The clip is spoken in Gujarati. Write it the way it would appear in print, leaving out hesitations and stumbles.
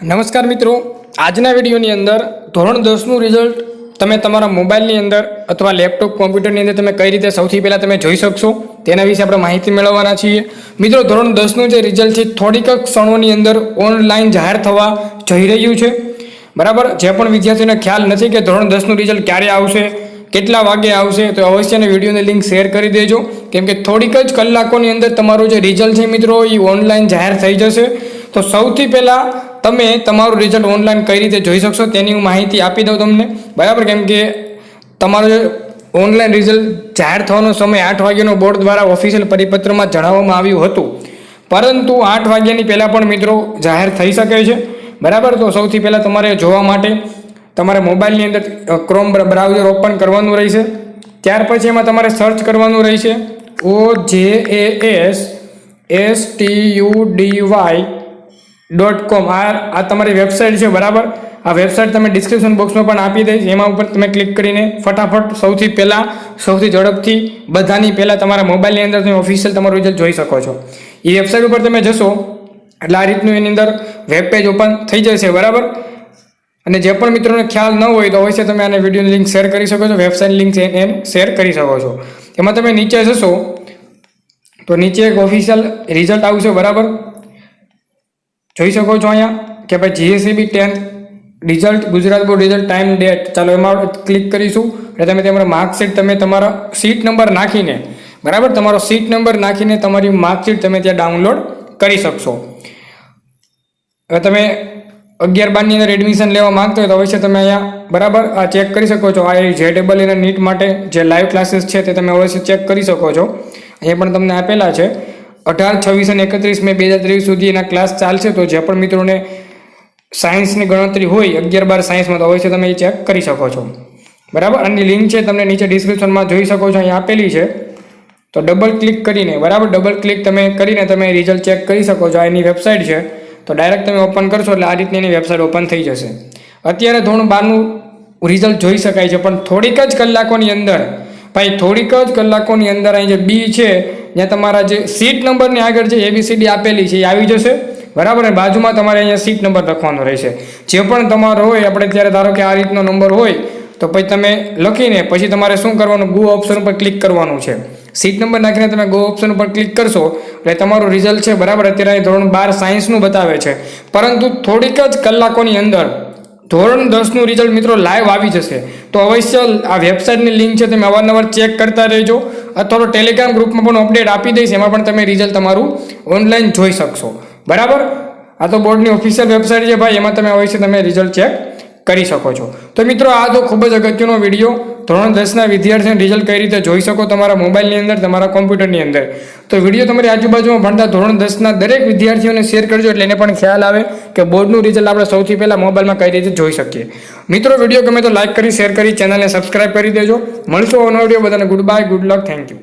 નમસ્કાર મિત્રો, આજના વિડીયોની અંદર ધોરણ 10નું રિઝલ્ટ તમે તમારા મોબાઈલની અંદર અથવા લેપટોપ કોમ્પ્યુટરની અંદર તમે કઈ રીતે સૌથી પહેલાં તમે જોઈ શકશો તેના વિશે આપણે માહિતી મેળવવાના છીએ. મિત્રો, ધોરણ 10નું જે રિઝલ્ટ છે થોડીક ક્ષણોની અંદર ઓનલાઈન જાહેર થવા જઈ રહ્યું છે. બરાબર, જે પણ વિદ્યાર્થીઓને ખ્યાલ નથી કે ધોરણ 10નું રિઝલ્ટ ક્યારે આવશે, કેટલા વાગે આવશે, તો અવશ્યને વિડીયોની લિંક શેર કરી દેજો, કેમ કે થોડીક જ કલાકોની અંદર તમારું જે રિઝલ્ટ છે મિત્રો એ ઓનલાઈન જાહેર થઈ જશે. તો સૌથી પહેલાં તમે તમારું રિઝલ્ટ ઓનલાઈન કઈ રીતે જોઈ શકશો તેની હું માહિતી આપી દઉં તમને. બરાબર, કેમ કે તમારું જે ઓનલાઈન રિઝલ્ટ જાહેર થવાનો સમય 8 વાગ્યાનો બોર્ડ દ્વારા ઓફિશિયલ પરિપત્રમાં જણાવવામાં આવ્યું હતું, પરંતુ 8 વાગ્યાની પહેલાં પણ મિત્રો જાહેર થઈ શકે છે. બરાબર, તો સૌથી પહેલાં તમારે જોવા માટે તમારે મોબાઈલની અંદર ક્રોમ બ્રાઉઝર ઓપન કરવાનું રહેશે. ત્યાર પછી એમાં તમારે સર્ચ કરવાનું રહેશે OJASTUDY.com. આ તમારી વેબસાઇટ છે. બરાબર, આ વેબસાઇટ તમે ડિસ્ક્રિપ્શન બોક્સમાં પણ આપી દઈશ. એમાં ઉપર તમે ક્લિક કરીને ફટાફટ સૌથી ઝડપથી બધાની પહેલાં તમારા મોબાઈલની અંદર તમે ઓફિશિયલ તમારું રિઝલ્ટ જોઈ શકો છો. એ વેબસાઇટ ઉપર તમે જશો એટલે આ રીતનું એની અંદર વેબ પેજ ઓપન થઈ જશે. બરાબર, અને જે પણ મિત્રોને ખ્યાલ ન હોય તો અવશ્ય તમે આને વિડીયોની લિંક શેર કરી શકો છો, વેબસાઇટ લિંક શેર કરી શકો છો. એમાં તમે નીચે જશો તો નીચે એક ઓફિશિયલ રિઝલ્ટ આવશે. બરાબર, જોઈ શકો છો અહીંયા કે ભાઈ GSEB 10th result, Gujarat board result, time, date. ચાલો એમાં ક્લિક કરીશું એટલે તમે તમારા માર્કશીટ તમે તમારા સીટ નંબર નાખીને, બરાબર, તમારો સીટ નંબર નાખીને તમારી માર્કશીટ તમે ત્યાં ડાઉનલોડ કરી શકશો. હવે તમે 11-12ની અંદર એડમિશન લેવા માંગતો હોય તો અવશ્ય તમે અહીંયા બરાબર આ ચેક કરી શકો છો. આ JEE અને NEET માટે જે લાઈવ ક્લાસીસ છે તે તમે અવશ્ય ચેક કરી શકો છો. અહીંયા પણ તમને આપેલા છે 18, 26 અને 31 મે 2023 સુધી એના ક્લાસ ચાલશે. તો જે પણ મિત્રોને સાયન્સની ગણતરી હોય 11-12 સાયન્સમાં તો અવશ્ય તમે એ ચેક કરી શકો છો. બરાબર, આની લિંક છે તમને નીચે ડિસ્ક્રિપ્શનમાં જોઈ શકો છો, અહીંયા આપેલી છે. તો ડબલ ક્લિક કરીને, બરાબર, ડબલ ક્લિક તમે કરીને તમે રિઝલ્ટ ચેક કરી શકો છો. આ એની વેબસાઇટ છે. તો ડાયરેક્ટ તમે ઓપન કરશો એટલે આ રીતની એની વેબસાઇટ ઓપન થઈ જશે. અત્યારે ધોરણ 12નું રિઝલ્ટ જોઈ શકાય છે, પણ થોડીક જ કલાકોની અંદર અહીં જે બી છે જ્યાં તમારા જે સીટ નંબરની આગળ જે ABCD આપેલી છે એ આવી જશે. બરાબર, અને બાજુમાં તમારે અહીંયા સીટ નંબર લખવાનો રહેશે. જે પણ તમારો હોય, આપણે ત્યારે ધારો કે આ રીતનો નંબર હોય તો પછી તમે લખીને પછી તમારે શું કરવાનું, ગો ઓપ્શન ઉપર ક્લિક કરવાનું છે. સીટ નંબર નાખીને તમે ગો ઓપ્શન ઉપર ક્લિક કરશો એટલે તમારું રિઝલ્ટ છે. બરાબર, અત્યારે ધોરણ 12 સાયન્સનું બતાવે છે, પરંતુ થોડીક જ કલાકોની અંદર ધોરણ 10નું રિઝલ્ટ મિત્રો લાઈવ આવી જશે. તો અવશ્ય આ વેબસાઇટની લિંક છે તમે અવારનવાર ચેક કરતા રહેજો, અથવા તો ટેલિગ્રામ ગ્રુપમાં પણ અપડેટ આપી દઈશ, એમાં પણ તમે રિઝલ્ટ તમારું ઓનલાઈન જોઈ શકશો. બરાબર, આ તો બોર્ડની ઓફિશિયલ વેબસાઇટ છે ભાઈ, એમાં તમે અવશ્ય તમે રિઝલ્ટ ચેક કરી શકો છો. તો મિત્રો, આ તો ખૂબ જ અગત્યનો વિડીયો. ધોરણ 10ના વિદ્યાર્થીઓને રિઝલ્ટ કઈ રીતે જોઈ શકો તમારા મોબાઈલની અંદર, તમારા કોમ્પ્યુટરની અંદર. તો વિડીયો તમારી આજુબાજુમાં ભણતા ધોરણ 10ના દરેક વિદ્યાર્થીઓને શેર કરજો, એટલે એને પણ ખ્યાલ આવે કે બોર્ડનું રિઝલ્ટ આપણે સૌથી પહેલાં મોબાઈલમાં કઈ રીતે જોઈ શકીએ. મિત્રો, વિડીયો ગમે તો લાઈક કરી, શેર કરી, ચેનલને સબસ્ક્રાઈબ કરી દેજો. મળશું અવનો વિડીયો. બધાને good bye, good luck, thank you.